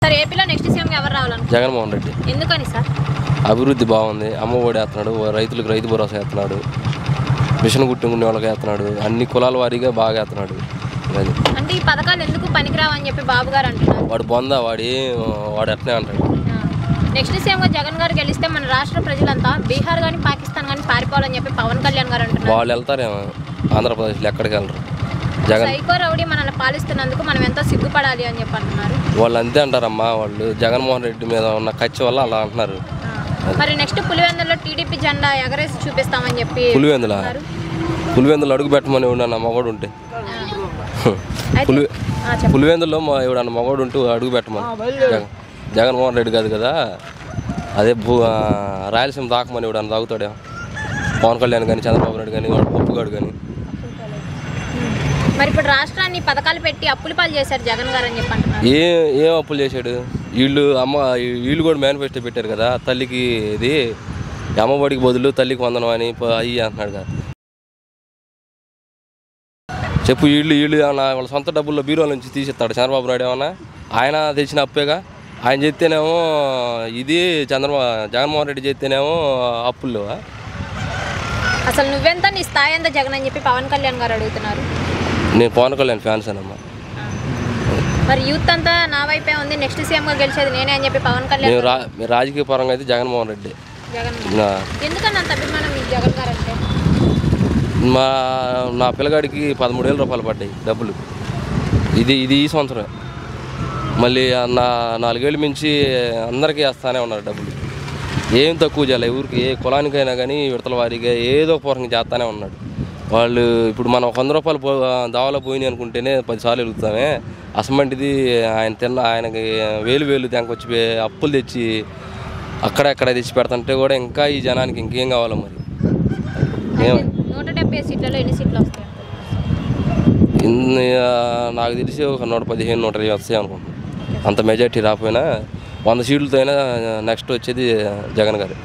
Sir ఏపీలో next CM ఎవరు రావాలనుకుంటున్నారు? జగన్మోహన్ రెడ్డి. ఎందుకని సార్? అభివృద్ధి బాగుంది, అమ్మ ఒడి వేస్తున్నాడు, రైతులకు రైతు భరోసా వేస్తున్నాడు, మిషన్ కుట్టుకునే వాళ్ళకి వేస్తున్నాడు, అన్ని కులాల వారీగా బాగా వేస్తున్నాడు. అంటే ఈ పథకాలు ఎందుకు పనికిరావని చెప్పి బాబు గారు అంటున్నారు. వాడు బొందా, వాడు ఎట్నే అంటాడు. నెక్స్ట్ సీఎంగా జగన్ గారు గెలిస్తే మన రాష్ట్ర ప్రజలంతా బీహార్ కానీ పాకిస్తాన్ కానీ పారిపోవాలని చెప్పి పవన్ కళ్యాణ్ గారు అంటున్నారు. వాళ్ళు వెళ్తారేమో ఆంధ్రప్రదేశ్లో, ఎక్కడికి వెళ్ళరు. జగన్ సైకో రౌడీ మనల్ని పాలిస్తున్నందుకు మనం ఎంతో సిగ్గుపడాలి అని చెప్పి అంటున్నారు. వాళ్ళు అంతే అంటారమ్మా, వాళ్ళు జగన్మోహన్ రెడ్డి మీద ఉన్న కచ్చి వల్ల అలా అంటున్నారు. మరి నెక్స్ట్ పులివెందులో టీడీపీ జెండా ఎగరేసి చూపిస్తామని చెప్పి పులివెందులు అడుగు పెట్టమని ఎవడన్నా మగోడు ఉంటే, పులివెందులో ఎవడన్నా మగోడు ఉంటూ అడుగు పెట్టమని. జగన్మోహన్ రెడ్డి కాదు కదా, అదే రాయలసీమ తాకమని ఎవడన్నా తాగుతాడేమో, పవన్ కళ్యాణ్ కానీ చంద్రబాబు నాయుడు కానీ వాడు పప్పుగాడు కానీ. మరి ఇప్పుడు రాష్ట్రాన్ని పథకాలు పెట్టి అప్పుల పాలు చేశారు జగన్ గారు అని చెప్పి అంటున్నారు. ఏం అప్పులు చేశాడు? వీళ్ళు కూడా మేనిఫెస్టో పెట్టారు కదా, తల్లికి ఇది అమ్మఒడికి బదులు తల్లికి వందనం అని అయ్యి అంటున్నాడు కదా. చెప్పు, వీళ్ళు ఏమన్నా వాళ్ళ సొంత డబ్బుల్లో బీరోల నుంచి తీసిస్తాడు చంద్రబాబు నాయుడు? ఏమన్నా ఆయన తెచ్చిన అప్పేగా. ఆయన చేస్తేనేమో ఇది జగన్మోహన్ రెడ్డి చేస్తేనేమో అప్పులు. అసలు నువ్వెంత, నీ స్థాయి ఎంత జగన్ అని చెప్పి పవన్ కళ్యాణ్ గారు అడుగుతున్నారు. నేను పవన్ కళ్యాణ్ ఫ్యాన్స్ అనమ్మా. మరి యూత్ అంతా నా వైపే ఉంది, నెక్స్ట్ సీఎంగా గెలిచేది నేనే అని చెప్పి పవన్ కళ్యాణ్. రాజకీయ పరంగా అయితే జగన్మోహన్ రెడ్డి. ఎందుకని అంత అభిమానం మీకు జగన్ గారు అంటే? నా పిల్లగాడికి 13,000 రూపాయలు పడ్డాయి డబ్బులు. ఇది ఈ సంవత్సరం మళ్ళీ 4 ఏళ్ళు మించి అందరికీ వేస్తానే ఉన్నారు డబ్బులు. ఏం తక్కువ చేయాలి, ఊరికి ఏ కులానికైనా కానీ విడతల వారీగా ఏదో పూర్వకంగా చేస్తానే ఉన్నాడు. వాళ్ళు ఇప్పుడు మనం 100 రూపాయలు దావాలో పోయినాయి అనుకుంటేనే 10 సార్లు వెలుగుతామే. అసమంటిది ఆయనకి వేలు తెంకొచ్చి అప్పులు తెచ్చి అక్కడెక్కడ తెచ్చి పెడతంటే కూడా ఇంకా ఈ జనానికి ఇంకేం కావాలో మరి. 170 సీట్లలో ఎన్ని సీట్లు వస్తాయి? నాకు తెలిసి ఒక 115, 120 వస్తాయి అనుకుంటున్నాను. అంత మెజార్టీ రాకపోయినా 100 సీట్లతో అయినా నెక్స్ట్ వచ్చేది జగన్ గారు.